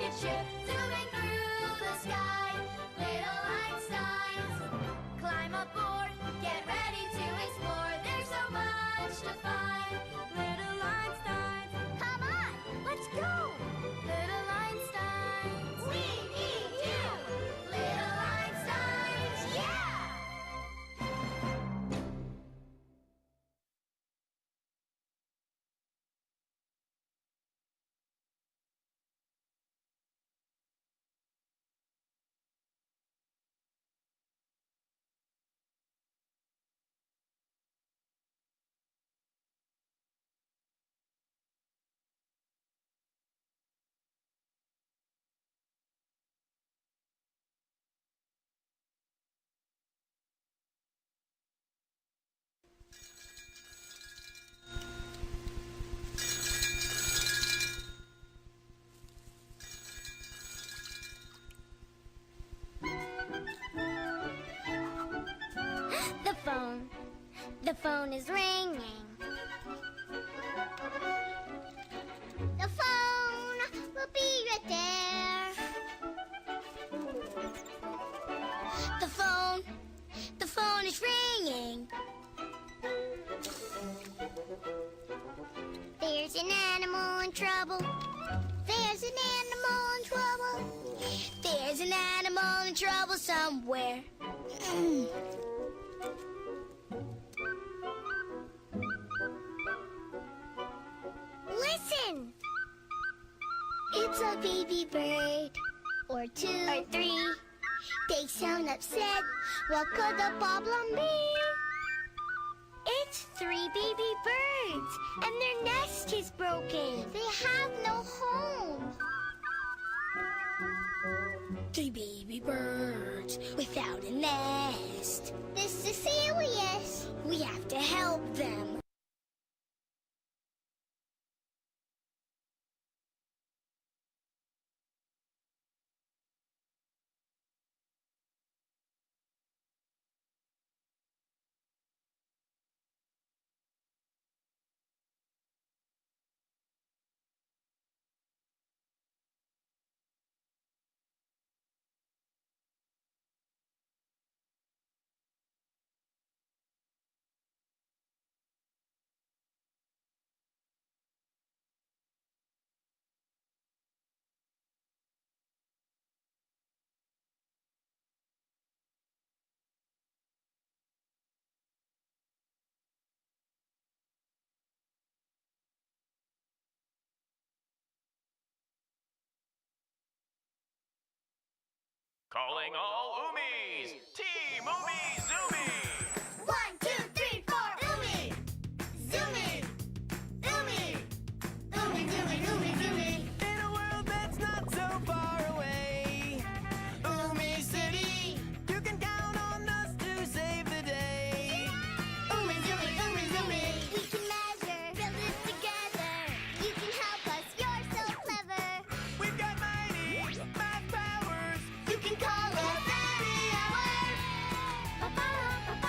rocket ship zooming through the sky. Little Einsteins, climb aboard, get ready to explore. There's so much to find. Little Einsteins, come on, let's go. Little Einsteins, we need you. Little Einsteins, yeah! The phone. The phone is ringing. The phone will be right there. The phone. The phone is ringing. There's an animal in trouble. There's an animal in trouble. There's an animal in trouble somewhere. Listen! It's a baby bird, or two, or three. They sound upset. What could the problem be? It's three baby birds, and their nest is broken. They have no home. Three baby birds without a nest. This is serious. We have to help them. Calling all Umis! Team Umi Zoomy! 1, 2, 3, 4, Umi! Zoomy! Umi! Umi, Zoomy, Umi, Zoomy! In a world that's not so far away, Umi City, you can count on us to save the day. Umi, Zoomy, Umi, Zoomy! We can measure, build it together. You can help us, you're so clever. We've got mighty math powers. You can call us any hour! Ba-ba-da-ba-ba.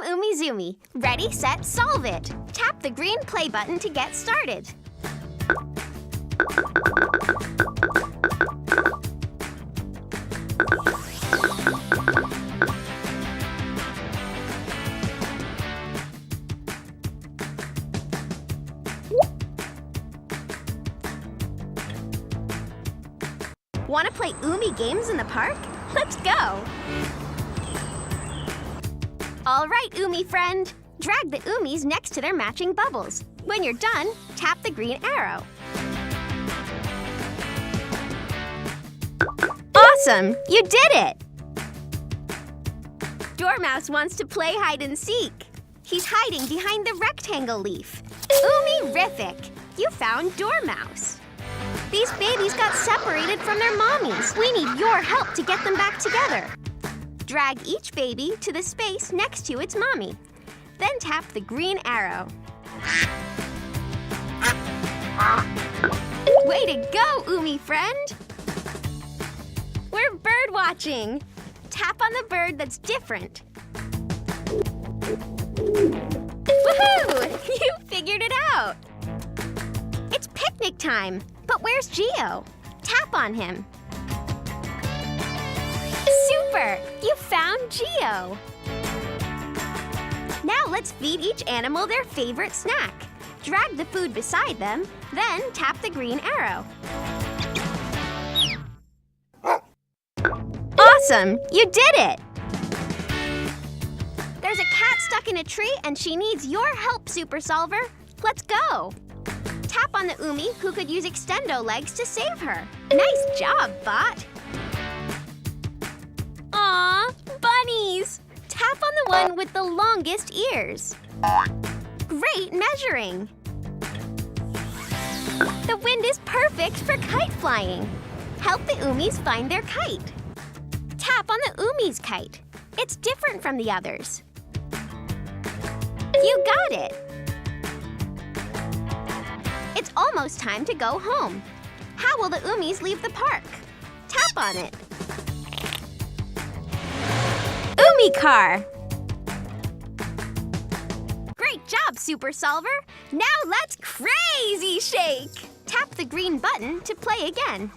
Umizoomi. Ready, set, solve it. Tap the green play button to get started. Want to play Umi games in the park? Let's go! All right, Umi friend. Drag the Umis next to their matching bubbles. When you're done, tap the green arrow. Awesome! You did it! Dormouse wants to play hide and seek. He's hiding behind the rectangle leaf. Umi-rific! You found Dormouse. These babies got separated from their mommies. We need your help to get them back together. Drag each baby to the space next to its mommy. Then tap the green arrow. Way to go, Umi friend! We're bird watching. Tap on the bird that's different. Woohoo! You figured it out! It's picnic time. But where's Geo? Tap on him. Super! You found Geo! Now let's feed each animal their favorite snack. Drag the food beside them, then tap the green arrow. Awesome! You did it! There's a cat stuck in a tree and she needs your help, Super Solver. Let's go! Tap on the Umi who could use extendo legs to save her. Nice job, bot! Aw, bunnies! Tap on the one with the longest ears. Great measuring! The wind is perfect for kite flying. Help the Umis find their kite. Tap on the Umi's kite. It's different from the others. You got it! It's almost time to go home. How will the Umis leave the park? Tap on it. Umi car! Great job, Super Solver! Now let's crazy shake! Tap the green button to play again.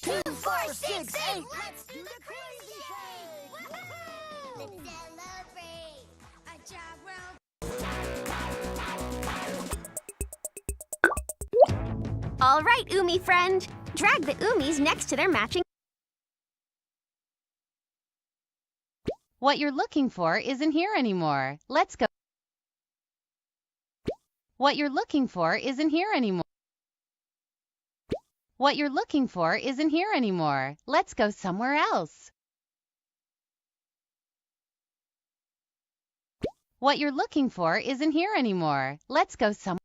Two, four, six, eight. Let's do the crazy thing. Let's celebrate a job well. All right, Umi friend. Drag the Umis next to their matching. What you're looking for isn't here anymore. Let's go. What you're looking for isn't here anymore. What you're looking for isn't here anymore. Let's go somewhere else. What you're looking for isn't here anymore. Let's go somewhere.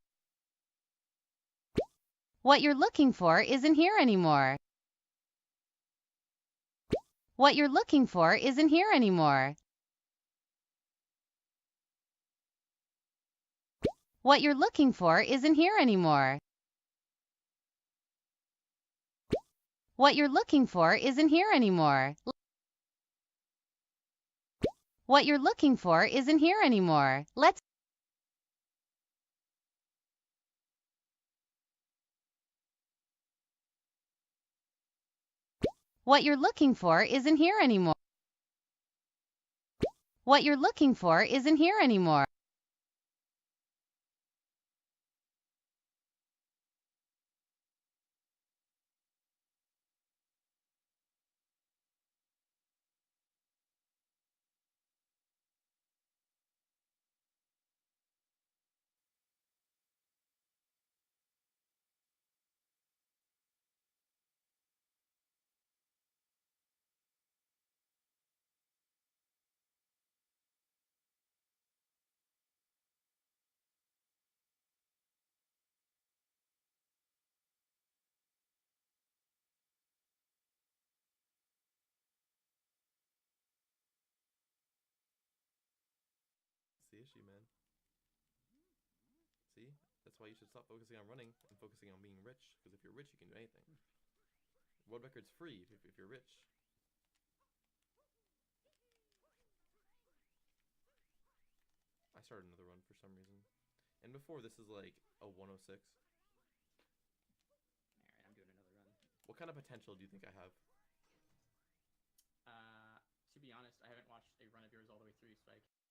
What you're looking for isn't here anymore. What you're looking for isn't here anymore. What you're looking for isn't here anymore. What you're looking for isn't here anymore. What you're looking for isn't here anymore. Let's. What you're looking for isn't here anymore. What you're looking for isn't here anymore. issue, man. See? That's why you should stop focusing on running and focusing on being rich. Because if you're rich, you can do anything. World record's free if you're rich. I started another run for some reason. And before, this is like a 106. Alright, I'm doing another run. What kind of potential do you think I have? To be honest, I haven't watched a run of yours all the way through, Spike. What kind of potential do you think I have? To be honest, I haven't watched a run of yours all the way through, Spike.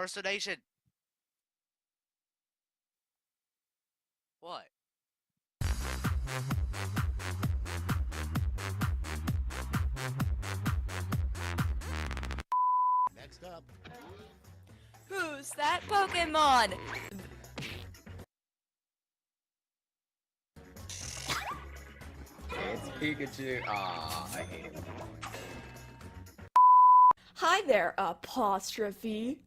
First donation. What? Next up. Who's that Pokemon? It's Pikachu. Ah, I hate it. Hi there, apostrophe.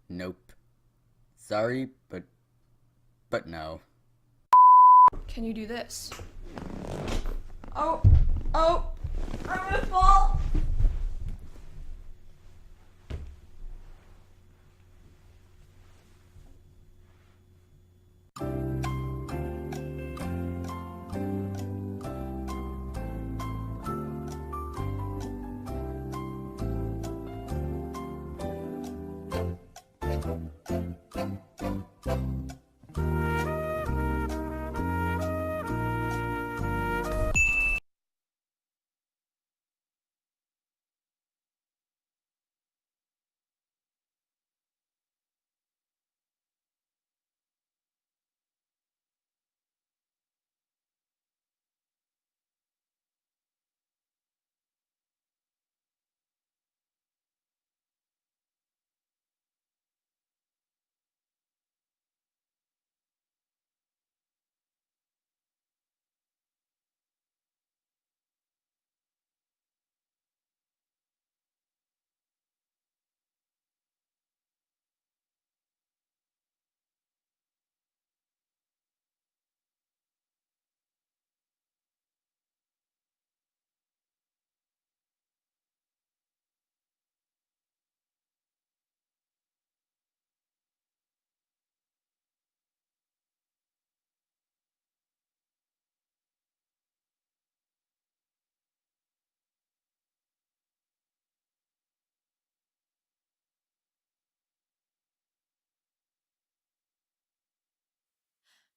Nope. Sorry, but no. Can you do this? Oh, I'm gonna fall.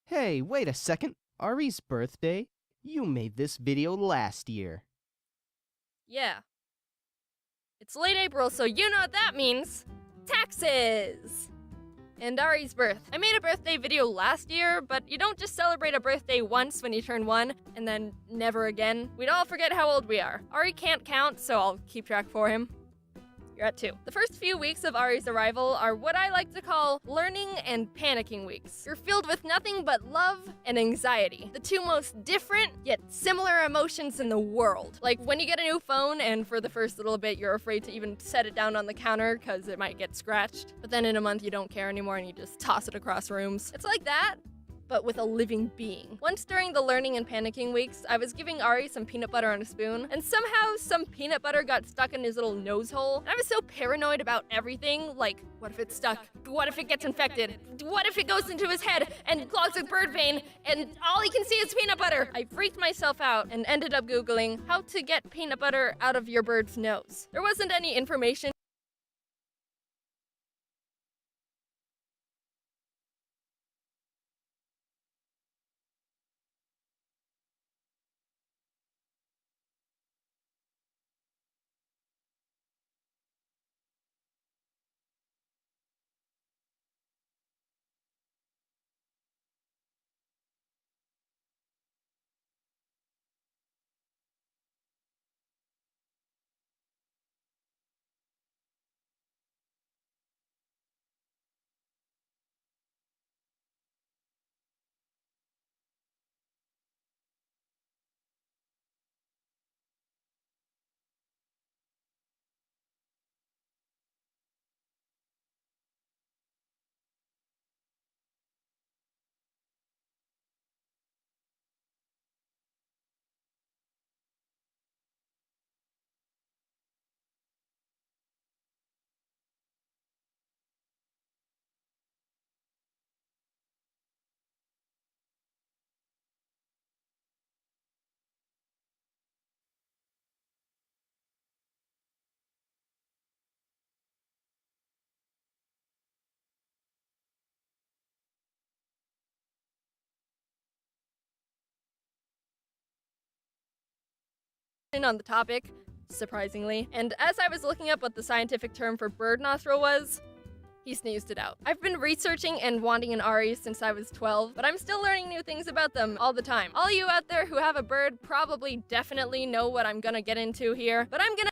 Hey, wait a second. Ari's birthday? You made this video last year. Yeah. It's late April, so you know what that means. Taxes! And Ari's birth. I made a birthday video last year, but you don't just celebrate a birthday once when you turn 1, and then never again. We'd all forget how old we are. Ari can't count, so I'll keep track for him. You're at 2. The first few weeks of Ari's arrival are what I like to call learning and panicking weeks. You're filled with nothing but love and anxiety, the two most different yet similar emotions in the world. Like when you get a new phone and for the first little bit you're afraid to even set it down on the counter because it might get scratched, but then in a month you don't care anymore and you just toss it across rooms. It's like that, but with a living being. Once during the learning and panicking weeks, I was giving Ari some peanut butter on a spoon, and somehow some peanut butter got stuck in his little nose hole. And I was so paranoid about everything, like, what if it's stuck? What if it gets infected? What if it goes into his head and clogs a bird vein, and all he can see is peanut butter? I freaked myself out and ended up Googling how to get peanut butter out of your bird's nose. There wasn't any information on the topic, surprisingly. And as I was looking up what the scientific term for bird nostril was, He snoozed it out. I've been researching and wanting an Ari since I was 12, but I'm still learning new things about them all the time. All you out there who have a bird probably definitely know what I'm gonna get into here, but I'm gonna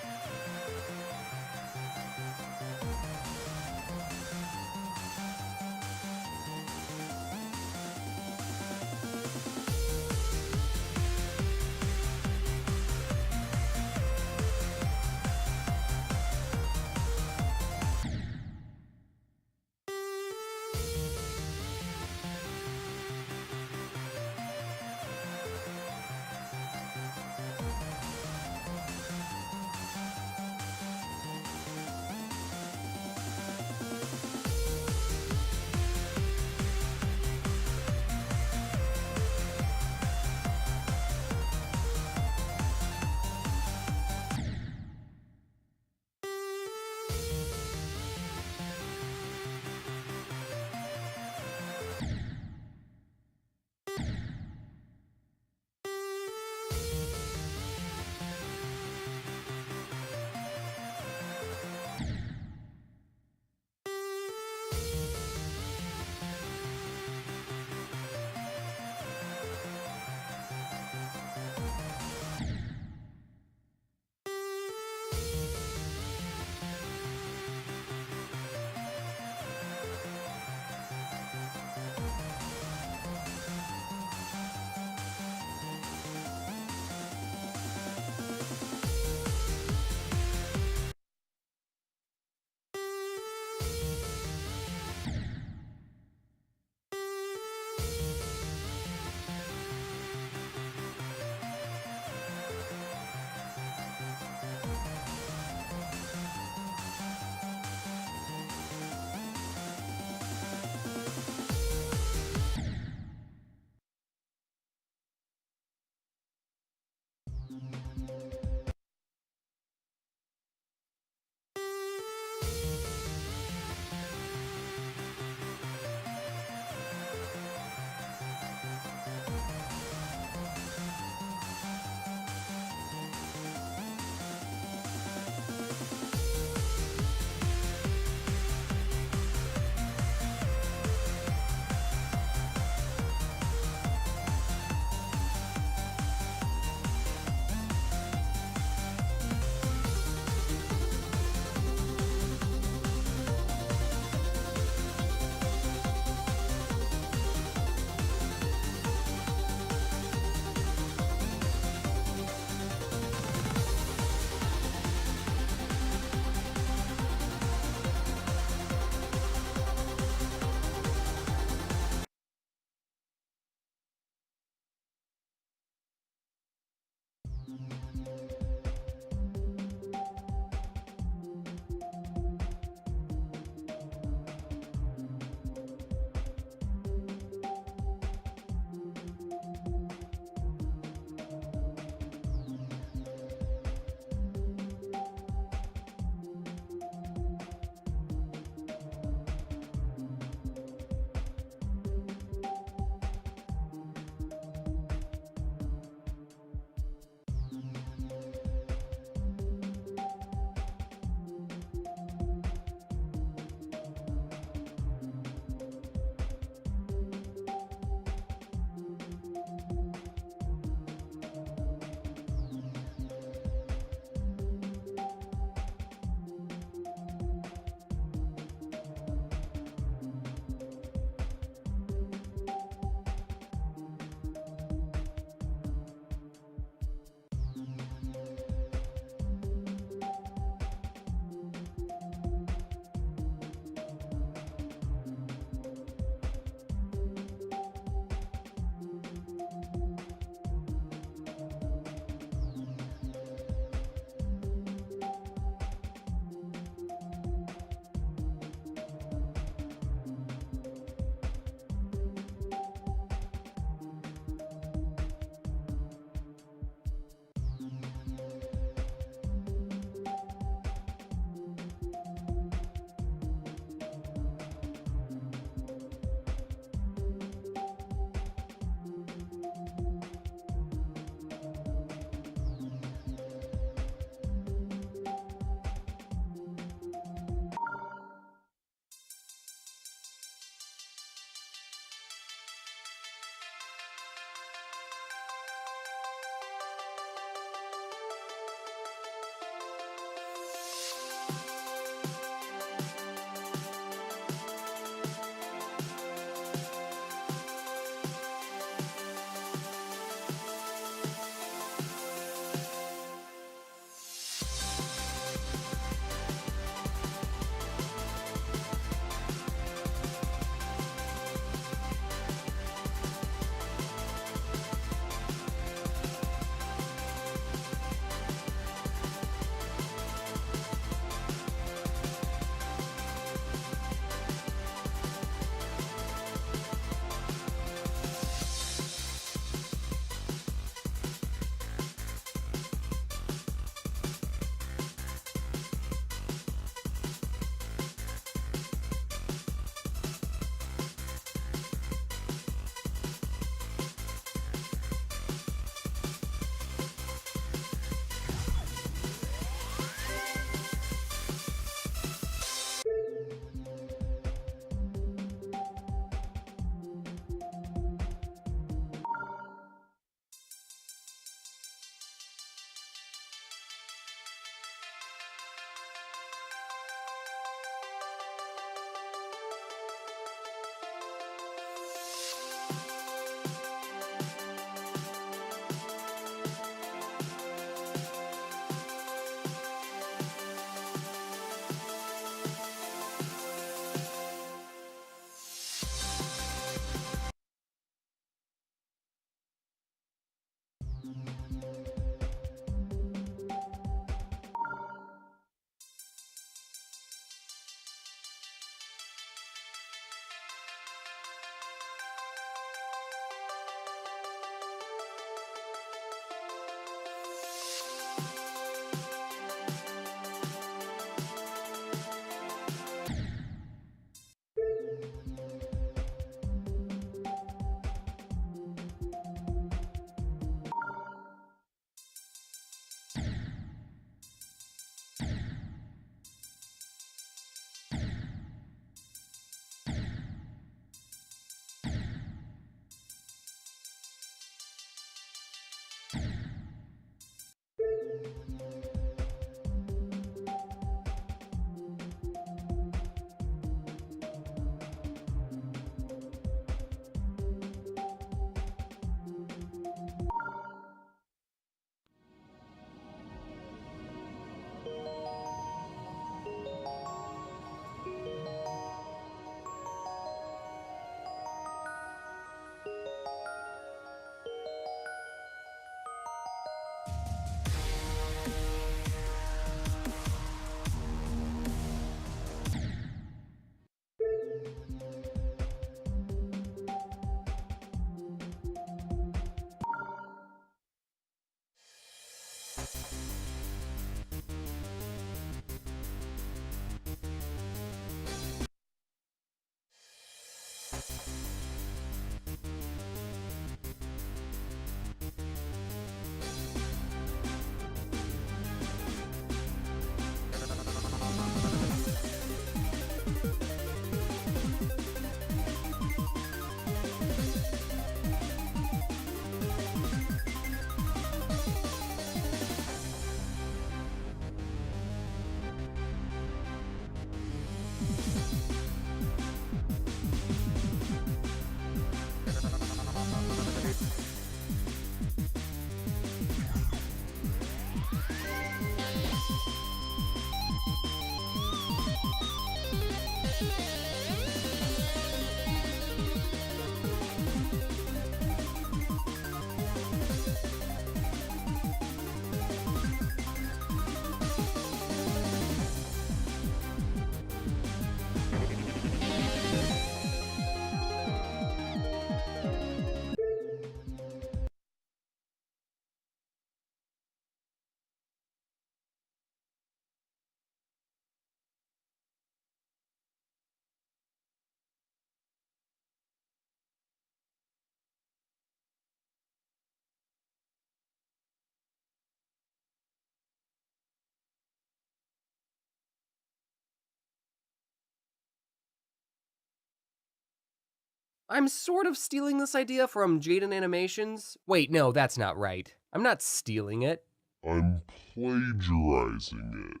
I'm sort of stealing this idea from Jaden Animations. Wait, no, that's not right. I'm not stealing it. I'm plagiarizing it.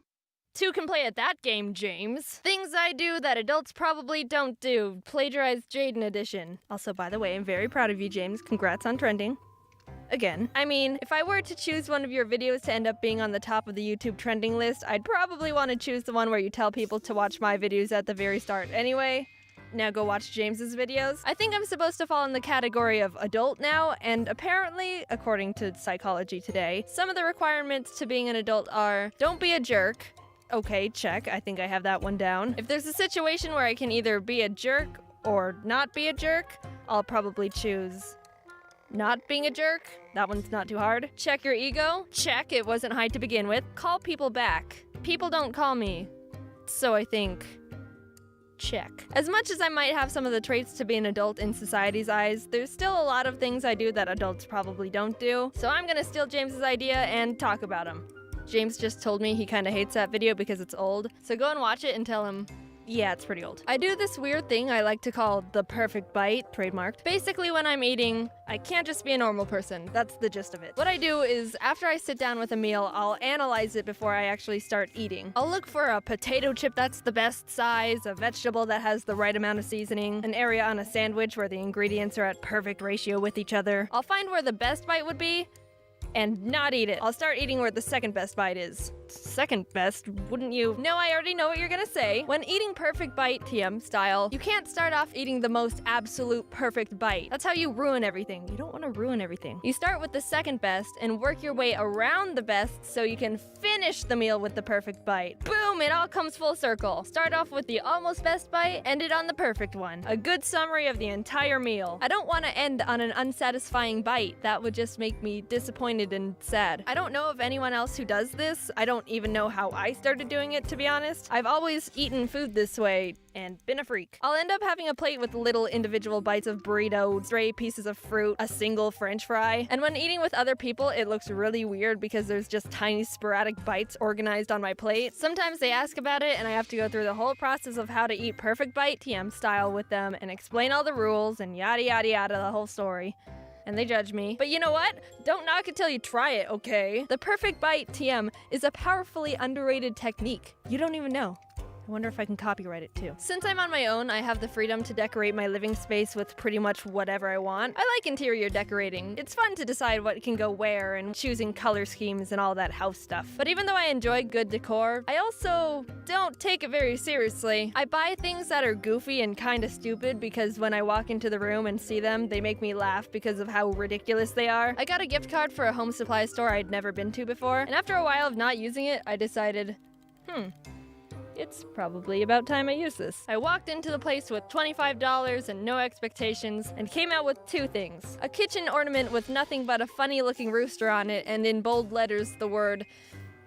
Two can play at that game, James. Things I do that adults probably don't do. Plagiarized Jaden edition. Also, by the way, I'm very proud of you, James. Congrats on trending. Again. I mean, if I were to choose one of your videos to end up being on the top of the YouTube trending list, I'd probably want to choose the one where you tell people to watch my videos at the very start anyway. Now go watch James's videos. I think I'm supposed to fall in the category of adult now, and apparently, according to Psychology Today, some of the requirements to being an adult are, don't be a jerk. Okay, check. I think I have that one down. If there's a situation where I can either be a jerk or not be a jerk, I'll probably choose not being a jerk. That one's not too hard. Check your ego. Check, it wasn't high to begin with. Call people back. People don't call me. So I think check. As much as I might have some of the traits to be an adult in society's eyes, there's still a lot of things I do that adults probably don't do. So I'm gonna steal James's idea and talk about him. James just told me he kinda hates that video because it's old, so go and watch it and tell him, yeah, it's pretty old. I do this weird thing I like to call the perfect bite, trademarked. Basically, when I'm eating, I can't just be a normal person. That's the gist of it. What I do is, after I sit down with a meal, I'll analyze it before I actually start eating. I'll look for a potato chip that's the best size, a vegetable that has the right amount of seasoning, an area on a sandwich where the ingredients are at perfect ratio with each other. I'll find where the best bite would be, and not eat it. I'll start eating where the second best bite is. Second best, wouldn't you? No, I already know what you're gonna say. When eating perfect bite TM style, you can't start off eating the most absolute perfect bite. That's how you ruin everything. You don't want to ruin everything. You start with the second best and work your way around the best so you can finish the meal with the perfect bite. Boom, it all comes full circle. Start off with the almost best bite, end it on the perfect one. A good summary of the entire meal. I don't want to end on an unsatisfying bite. That would just make me disappointed and sad. I don't know of anyone else who does this. I don't even know how I started doing it, to be honest. I've always eaten food this way and been a freak. I'll end up having a plate with little individual bites of burrito, stray pieces of fruit, a single french fry. And when eating with other people, it looks really weird because there's just tiny sporadic bites organized on my plate. Sometimes they ask about it and I have to go through the whole process of how to eat perfect bite TM style with them and explain all the rules and yada yada yada, the whole story. And they judge me. But you know what? Don't knock it till you try it, okay? The perfect bite TM is a powerfully underrated technique. You don't even know. I wonder if I can copyright it too. Since I'm on my own, I have the freedom to decorate my living space with pretty much whatever I want. I like interior decorating. It's fun to decide what can go where and choosing color schemes and all that house stuff. But even though I enjoy good decor, I also don't take it very seriously. I buy things that are goofy and kinda stupid because when I walk into the room and see them, they make me laugh because of how ridiculous they are. I got a gift card for a home supply store I'd never been to before, and after a while of not using it, I decided, it's probably about time I use this. I walked into the place with $25 and no expectations, and came out with two things. A kitchen ornament with nothing but a funny-looking rooster on it, and in bold letters the word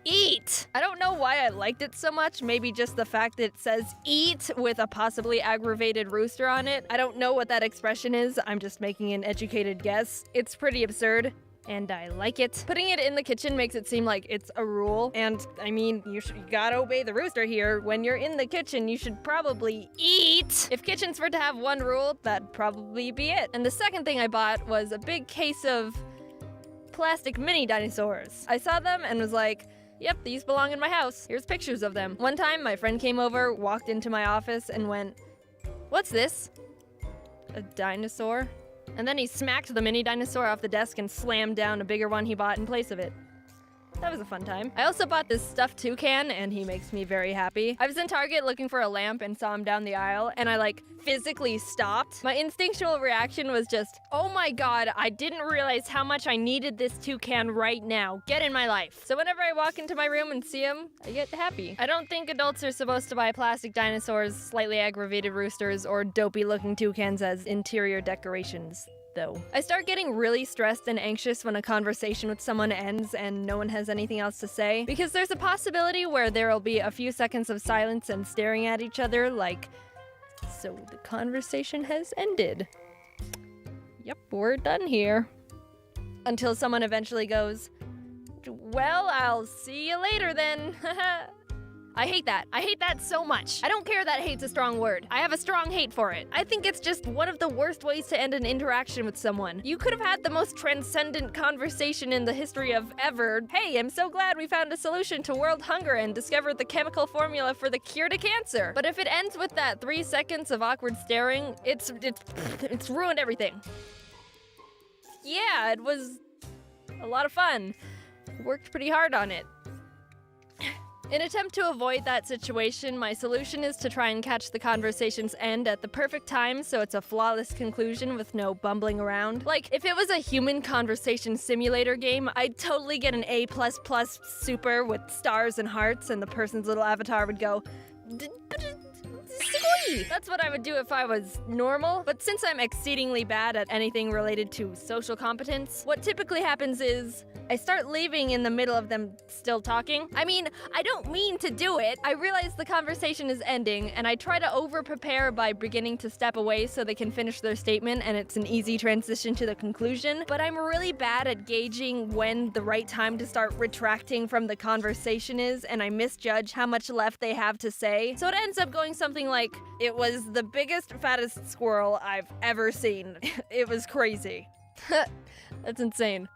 eat. I don't know why I liked it so much, maybe just the fact that it says eat with a possibly aggravated rooster on it. I don't know what that expression is, I'm just making an educated guess. It's pretty absurd. And I like it. Putting it in the kitchen makes it seem like it's a rule. And I mean, you gotta obey the rooster here. When you're in the kitchen, you should probably eat. If kitchens were to have one rule, that'd probably be it. And the second thing I bought was a big case of plastic mini dinosaurs. I saw them and was like, yep, these belong in my house. Here's pictures of them. One time, my friend came over, walked into my office, and went, "What's this? A dinosaur?" And then he smacked the mini dinosaur off the desk and slammed down a bigger one he bought in place of it. That was a fun time. I also bought this stuffed toucan, and he makes me very happy. I was in Target looking for a lamp and saw him down the aisle, and I physically stopped. My instinctual reaction was just, oh my god, I didn't realize how much I needed this toucan right now. Get in my life. So whenever I walk into my room and see him, I get happy. I don't think adults are supposed to buy plastic dinosaurs, slightly aggravated roosters, or dopey looking toucans as interior decorations, though. I start getting really stressed and anxious when a conversation with someone ends and no one has anything else to say, because there's a possibility where there'll be a few seconds of silence and staring at each other so the conversation has ended. Yep, we're done here. Until someone eventually goes, well, I'll see you later then. I hate that. I hate that so much. I don't care that hate's a strong word. I have a strong hate for it. I think it's just one of the worst ways to end an interaction with someone. You could have had the most transcendent conversation in the history of ever. Hey, I'm so glad we found a solution to world hunger and discovered the chemical formula for the cure to cancer. But if it ends with that 3 seconds of awkward staring, it's ruined everything. Yeah, it was a lot of fun. Worked pretty hard on it. In attempt to avoid that situation, my solution is to try and catch the conversation's end at the perfect time so it's a flawless conclusion with no bumbling around. Like, if it was a human conversation simulator game, I'd totally get an A++ super with stars and hearts, and the person's little avatar would go, squee! That's what I would do if I was normal, but since I'm exceedingly bad at anything related to social competence, what typically happens is I start leaving in the middle of them still talking. I mean, I don't mean to do it. I realize the conversation is ending, and I try to over-prepare by beginning to step away so they can finish their statement, and it's an easy transition to the conclusion. But I'm really bad at gauging when the right time to start retracting from the conversation is, and I misjudge how much left they have to say. So it ends up going something like, "It was the biggest, fattest squirrel I've ever seen. It was crazy." That's insane.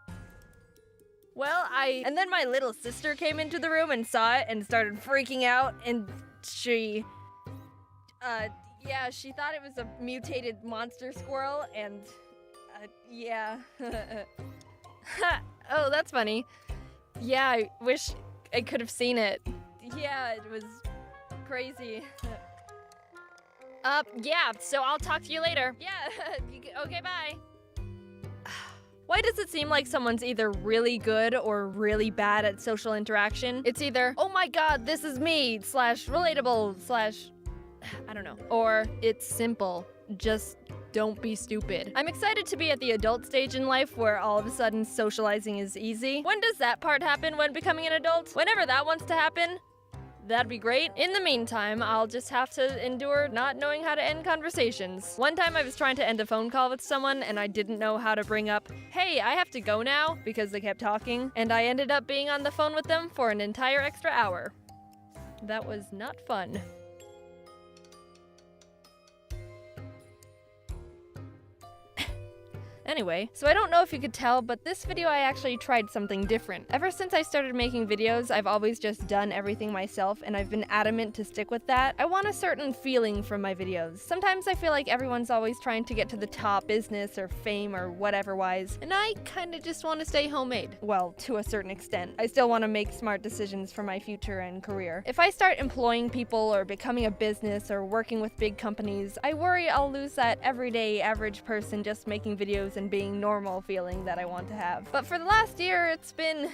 Well, and then my little sister came into the room and saw it and started freaking out, and she thought it was a mutated monster squirrel, and, yeah. Oh, that's funny. Yeah, I wish I could have seen it. Yeah, it was crazy. Yeah, so I'll talk to you later. Yeah, okay, bye. Why does it seem like someone's either really good or really bad at social interaction? It's either, oh my god, this is me, / relatable, / I don't know. Or it's simple, just don't be stupid. I'm excited to be at the adult stage in life where all of a sudden socializing is easy. When does that part happen when becoming an adult? Whenever that wants to happen, that'd be great. In the meantime, I'll just have to endure not knowing how to end conversations. One time I was trying to end a phone call with someone and I didn't know how to bring up, "Hey, I have to go now," because they kept talking, and I ended up being on the phone with them for an entire extra hour. That was not fun. Anyway, so I don't know if you could tell, but this video I actually tried something different. Ever since I started making videos, I've always just done everything myself, and I've been adamant to stick with that. I want a certain feeling from my videos. Sometimes I feel like everyone's always trying to get to the top, business or fame or whatever wise, and I kinda just want to stay homemade. Well, to a certain extent. I still want to make smart decisions for my future and career. If I start employing people or becoming a business or working with big companies, I worry I'll lose that everyday average person just making videos and being normal feeling that I want to have. But for the last year, it's been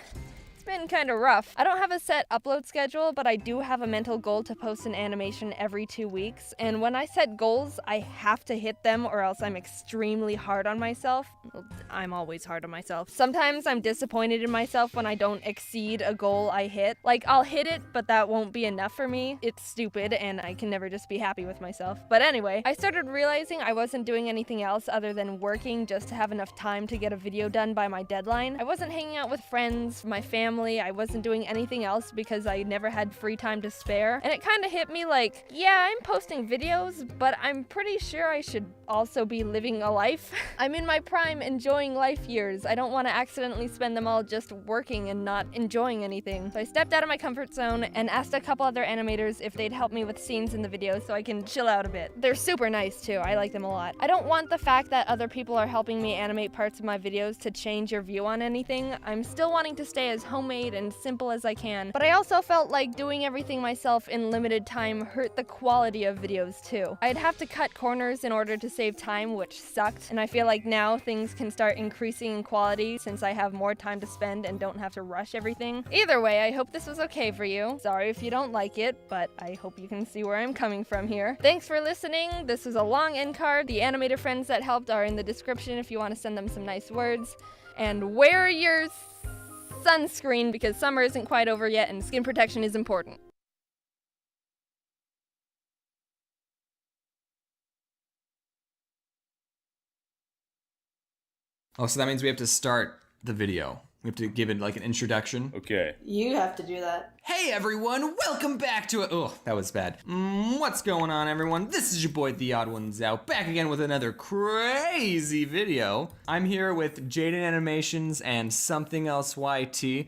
kind of rough. I don't have a set upload schedule, but I do have a mental goal to post an animation every 2 weeks. And when I set goals, I have to hit them or else I'm extremely hard on myself. Well, I'm always hard on myself. Sometimes I'm disappointed in myself when I don't exceed a goal I hit. Like, I'll hit it, but that won't be enough for me. It's stupid, and I can never just be happy with myself. But anyway, I started realizing I wasn't doing anything else other than working just to have enough time to get a video done by my deadline. I wasn't hanging out with friends, my family. I wasn't doing anything else because I never had free time to spare. And it kind of hit me like, yeah, I'm posting videos, but I'm pretty sure I should also be living a life. I'm in my prime enjoying life years. I don't want to accidentally spend them all just working and not enjoying anything. So I stepped out of my comfort zone and asked a couple other animators if they'd help me with scenes in the video so I can chill out a bit. They're super nice too. I like them a lot. I don't want the fact that other people are helping me animate parts of my videos to change your view on anything. I'm still wanting to stay as homemade and simple as I can, but I also felt like doing everything myself in limited time hurt the quality of videos too. I'd have to cut corners in order to save time, which sucked, and I feel like now things can start increasing in quality since I have more time to spend and don't have to rush everything. Either way, I hope this was okay for you. Sorry if you don't like it, but I hope you can see where I'm coming from here. Thanks for listening. This was a long end card. The animator friends that helped are in the description if you want to send them some nice words. And wear your sunscreen because summer isn't quite over yet and skin protection is important. Oh, so that means we have to start the video. We have to give it like an introduction. Okay. You have to do that. Hey everyone, welcome back to it. Oh, that was bad. What's going on, everyone? This is your boy, The Odd Ones Out, back again with another crazy video. I'm here with Jaden Animations and Something Else YT.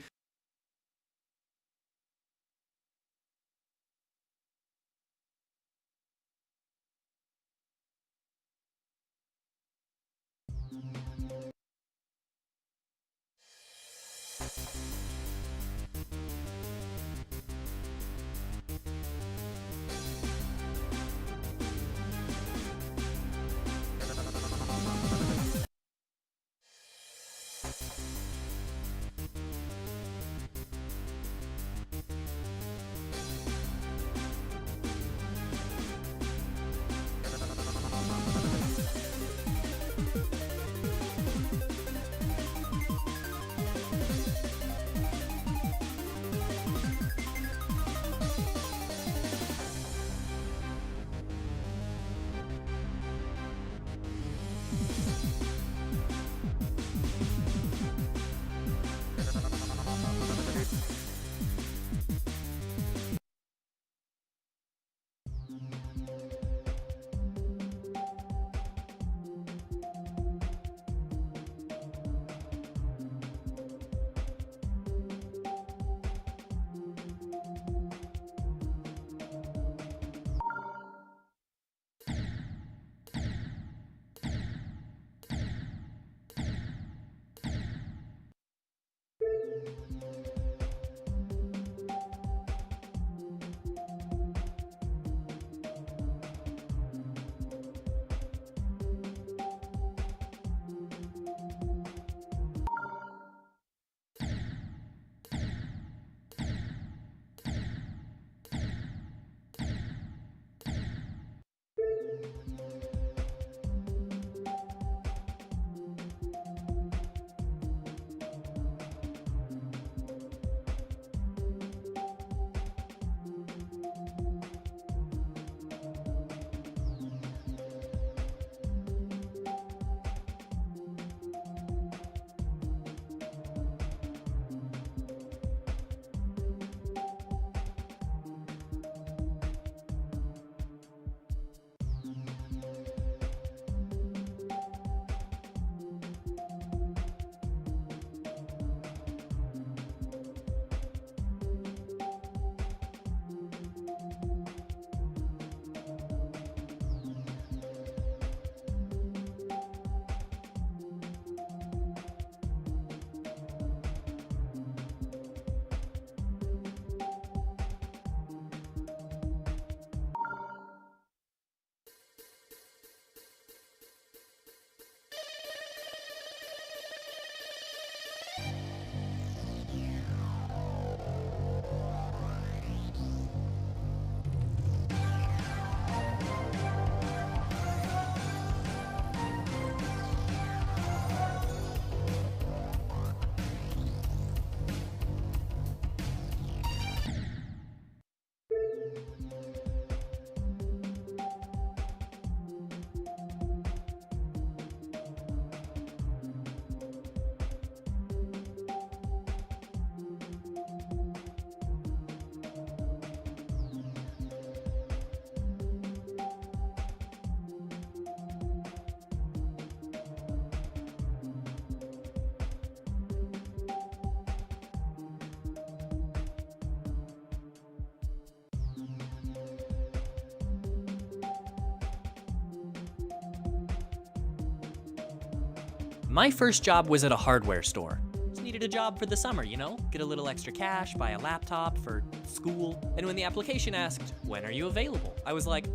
My first job was at a hardware store. Just needed a job for the summer, you know? Get a little extra cash, buy a laptop for school. And when the application asked, when are you available? I was like,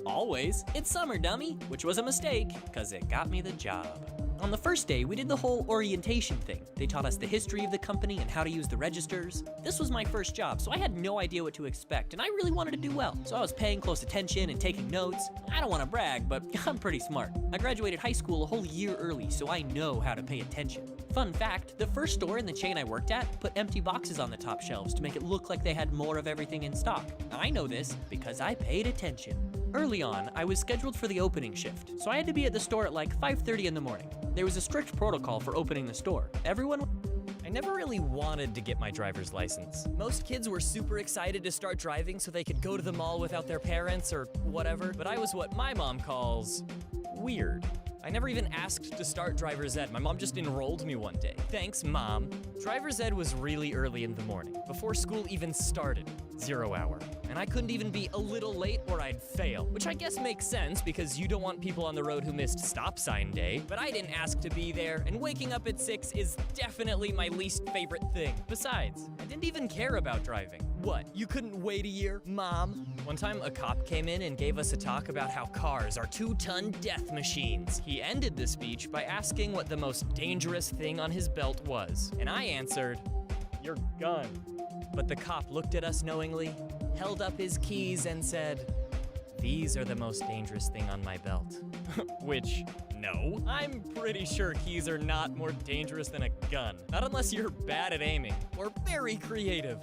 always. It's summer, dummy. Which was a mistake, cause it got me the job. On the first day, we did the whole orientation thing. They taught us the history of the company and how to use the registers. This was my first job, so I had no idea what to expect, and I really wanted to do well. So I was paying close attention and taking notes. I don't want to brag, but I'm pretty smart. I graduated high school a whole year early, so I know how to pay attention. Fun fact, the first store in the chain I worked at put empty boxes on the top shelves to make it look like they had more of everything in stock. I know this because I paid attention. Early on, I was scheduled for the opening shift, so I had to be at the store at like 5:30 in the morning. There was a strict protocol for opening the store. Everyone I never really wanted to get my driver's license. Most kids were super excited to start driving so they could go to the mall without their parents or whatever, but I was what my mom calls weird. I never even asked to start driver's ed. My mom just enrolled me one day. Thanks, Mom. Driver's ed was really early in the morning, before school even started, 0 hour. And I couldn't even be a little late or I'd fail, which I guess makes sense because you don't want people on the road who missed stop sign day. But I didn't ask to be there, and waking up at 6 is definitely my least favorite thing. Besides, I didn't even care about driving. What, you couldn't wait a year, Mom? One time, a cop came in and gave us a talk about how cars are 2-ton death machines. He ended the speech by asking what the most dangerous thing on his belt was. And I answered, your gun. But the cop looked at us knowingly, held up his keys and said, these are the most dangerous thing on my belt. Which, no. I'm pretty sure keys are not more dangerous than a gun. Not unless you're bad at aiming or very creative.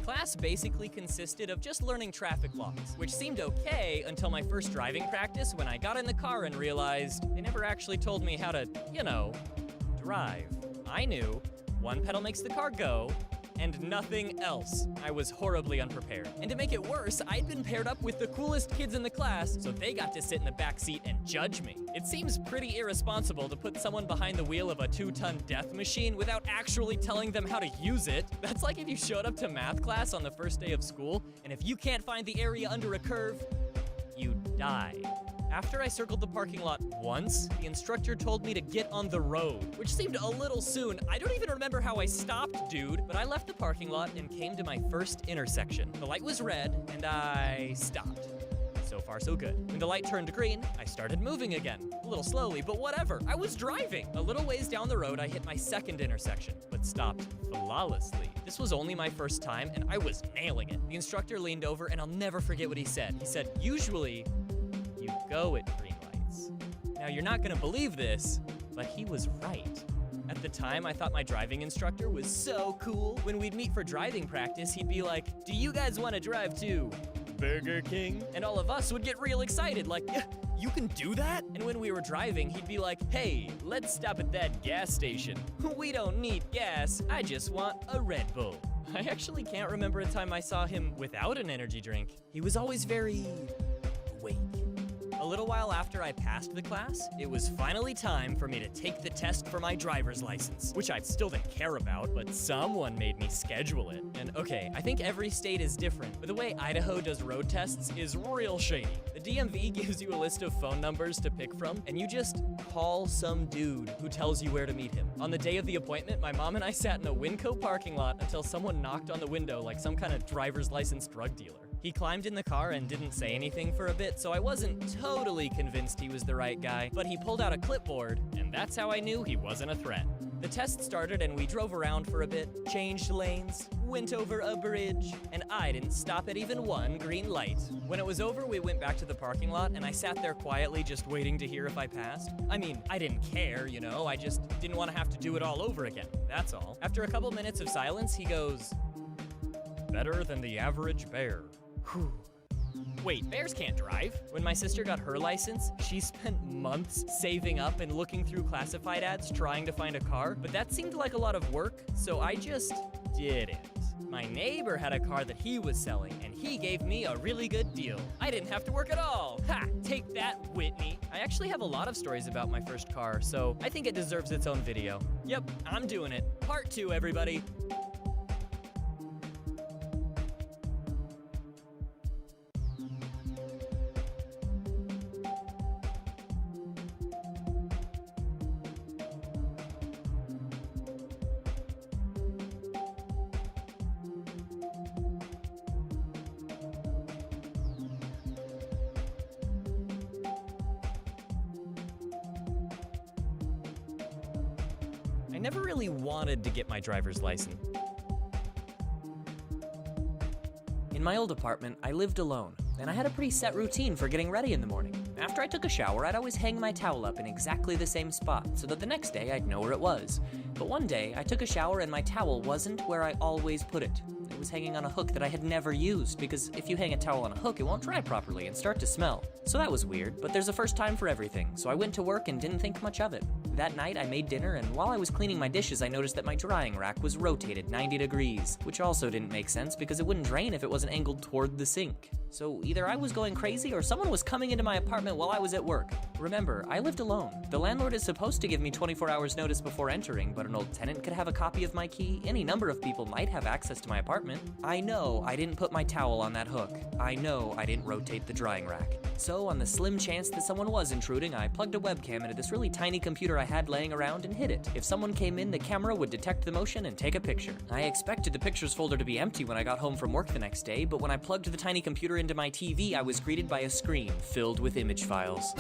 Class basically consisted of just learning traffic laws, which seemed okay until my first driving practice when I got in the car and realized they never actually told me how to, drive. I knew one pedal makes the car go, and nothing else. I was horribly unprepared. And to make it worse, I'd been paired up with the coolest kids in the class, so they got to sit in the back seat and judge me. It seems pretty irresponsible to put someone behind the wheel of a 2-ton death machine without actually telling them how to use it. That's like if you showed up to math class on the first day of school, and if you can't find the area under a curve, you die. After I circled the parking lot once, the instructor told me to get on the road, which seemed a little soon. I don't even remember how I stopped, dude, but I left the parking lot and came to my first intersection. The light was red, and I stopped. So far, so good. When the light turned green, I started moving again. A little slowly, but whatever. I was driving. A little ways down the road, I hit my second intersection, but stopped flawlessly. This was only my first time, and I was nailing it. The instructor leaned over, and I'll never forget what he said. He said, usually, you go at green lights. Now, you're not gonna believe this, but he was right. At the time, I thought my driving instructor was so cool. When we'd meet for driving practice, he'd be like, do you guys wanna drive to Burger King? And all of us would get real excited, like, you can do that? And when we were driving, he'd be like, hey, let's stop at that gas station. We don't need gas, I just want a Red Bull. I actually can't remember a time I saw him without an energy drink. He was always very awake. A little while after I passed the class, it was finally time for me to take the test for my driver's license, which I still didn't care about, but someone made me schedule it. And okay, I think every state is different, but the way Idaho does road tests is real shady. The DMV gives you a list of phone numbers to pick from, and you just call some dude who tells you where to meet him. On the day of the appointment, my mom and I sat in a Winco parking lot until someone knocked on the window like some kind of driver's license drug dealer. He climbed in the car and didn't say anything for a bit, so I wasn't totally convinced he was the right guy, but he pulled out a clipboard, and that's how I knew he wasn't a threat. The test started and we drove around for a bit, changed lanes, went over a bridge, and I didn't stop at even one green light. When it was over, we went back to the parking lot, and I sat there quietly just waiting to hear if I passed. I mean, I didn't care, I just didn't want to have to do it all over again, that's all. After a couple minutes of silence, he goes, better than the average bear. Whew. Wait, bears can't drive. When my sister got her license, she spent months saving up and looking through classified ads trying to find a car, but that seemed like a lot of work, so I just didn't. My neighbor had a car that he was selling, and he gave me a really good deal. I didn't have to work at all. Ha! Take that, Whitney. I actually have a lot of stories about my first car, so I think it deserves its own video. Yep, I'm doing it. Part 2, everybody. I never really wanted to get my driver's license. In my old apartment, I lived alone, and I had a pretty set routine for getting ready in the morning. After I took a shower, I'd always hang my towel up in exactly the same spot so that the next day I'd know where it was. But one day, I took a shower and my towel wasn't where I always put it. It was hanging on a hook that I had never used, because if you hang a towel on a hook, it won't dry properly and start to smell. So that was weird, but there's a first time for everything, so I went to work and didn't think much of it. That night, I made dinner, and while I was cleaning my dishes, I noticed that my drying rack was rotated 90 degrees, which also didn't make sense because it wouldn't drain if it wasn't angled toward the sink. So either I was going crazy or someone was coming into my apartment while I was at work. Remember, I lived alone. The landlord is supposed to give me 24 hours notice before entering, but an old tenant could have a copy of my key. Any number of people might have access to my apartment. I know I didn't put my towel on that hook. I know I didn't rotate the drying rack. So on the slim chance that someone was intruding, I plugged a webcam into this really tiny computer I had laying around and hid it. If someone came in, the camera would detect the motion and take a picture. I expected the pictures folder to be empty when I got home from work the next day, but when I plugged the tiny computer into my TV, I was greeted by a screen filled with image files.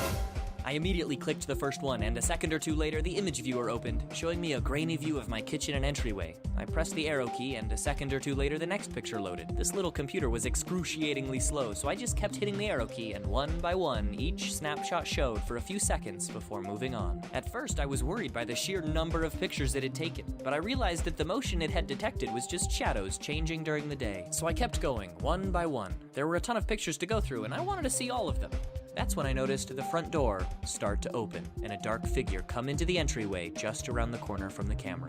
I immediately clicked the first one, and a second or two later, the image viewer opened, showing me a grainy view of my kitchen and entryway. I pressed the arrow key, and a second or two later, the next picture loaded. This little computer was excruciatingly slow, so I just kept hitting the arrow key, and one by one, each snapshot showed for a few seconds before moving on. At first, I was worried by the sheer number of pictures it had taken, but I realized that the motion it had detected was just shadows changing during the day. So I kept going, one by one. There were a ton of pictures to go through, and I wanted to see all of them. That's when I noticed the front door start to open and a dark figure come into the entryway just around the corner from the camera.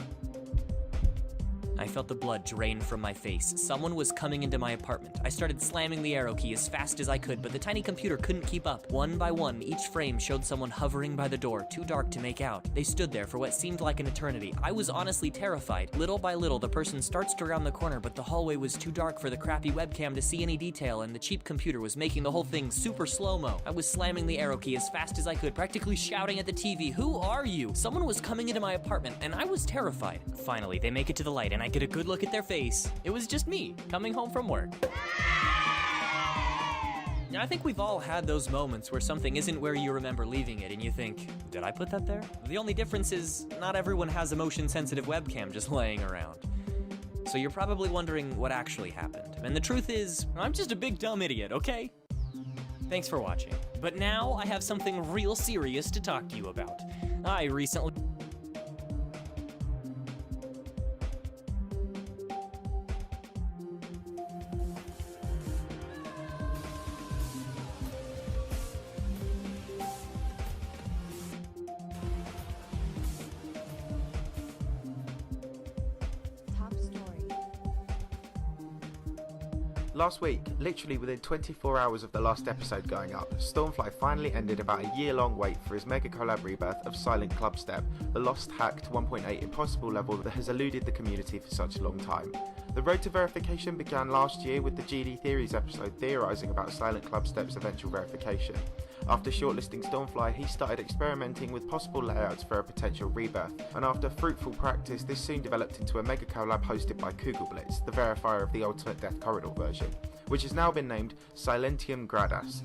I felt the blood drain from my face. Someone was coming into my apartment. I started slamming the arrow key as fast as I could, but the tiny computer couldn't keep up. One by one, each frame showed someone hovering by the door, too dark to make out. They stood there for what seemed like an eternity. I was honestly terrified. Little by little, the person starts to round the corner, but the hallway was too dark for the crappy webcam to see any detail, and the cheap computer was making the whole thing super slow-mo. I was slamming the arrow key as fast as I could, practically shouting at the TV, "Who are you?" Someone was coming into my apartment, and I was terrified. Finally, they make it to the light, and I get a good look at their face. It was just me, coming home from work. Now, I think we've all had those moments where something isn't where you remember leaving it, and you think, did I put that there? The only difference is, not everyone has a motion-sensitive webcam just laying around. So you're probably wondering what actually happened. And the truth is, I'm just a big dumb idiot, okay? Thanks for watching. But now I have something real serious to talk to you about. I recently... Last week, literally within 24 hours of the last episode going up, Stormfly finally ended about a year-long wait for his mega collab rebirth of Silent Clubstep, the lost hacked 1.8 impossible level that has eluded the community for such a long time. The road to verification began last year with the GD Theories episode theorising about Silent Clubstep's eventual verification. After shortlisting Stormfly, he started experimenting with possible layouts for a potential rebirth, and after fruitful practice, this soon developed into a mega collab hosted by Kugelblitz, the verifier of the Ultimate Death Corridor version, which has now been named Silentium Gradas.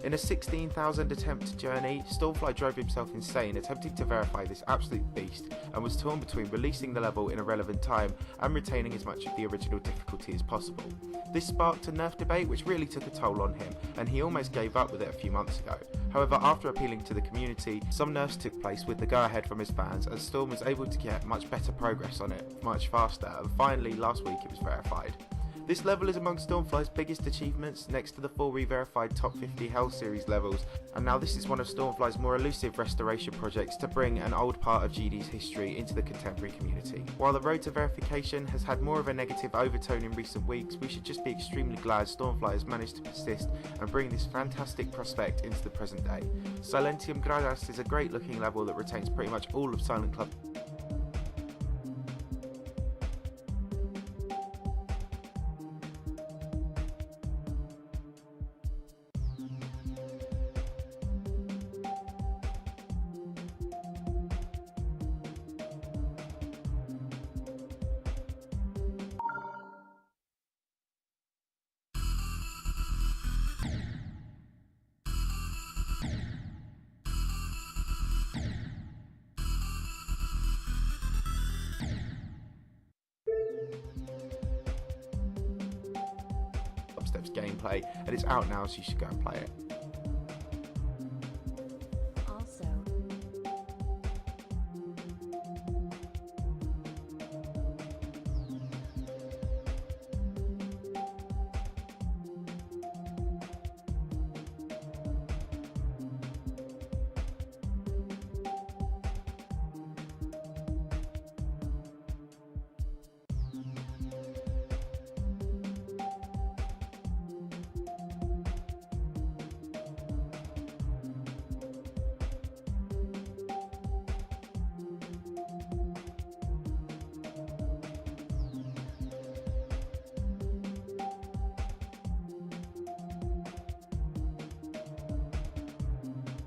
In a 16,000 attempt journey, Stormfly drove himself insane attempting to verify this absolute beast, and was torn between releasing the level in a relevant time and retaining as much of the original difficulty as possible. This sparked a nerf debate which really took a toll on him, and he almost gave up with it a few months ago. However, after appealing to the community, some nerfs took place with the go-ahead from his fans, and Storm was able to get much better progress on it much faster, and finally last week it was verified. This level is among Stormfly's biggest achievements, next to the 4 re-verified top 50 Hell series levels, and now this is one of Stormfly's more elusive restoration projects to bring an old part of GD's history into the contemporary community. While the road to verification has had more of a negative overtone in recent weeks, we should just be extremely glad Stormfly has managed to persist and bring this fantastic prospect into the present day. Silentium Gradas is a great looking level that retains pretty much all of Silent Club. Gameplay, and it's out now, so you should go and play it.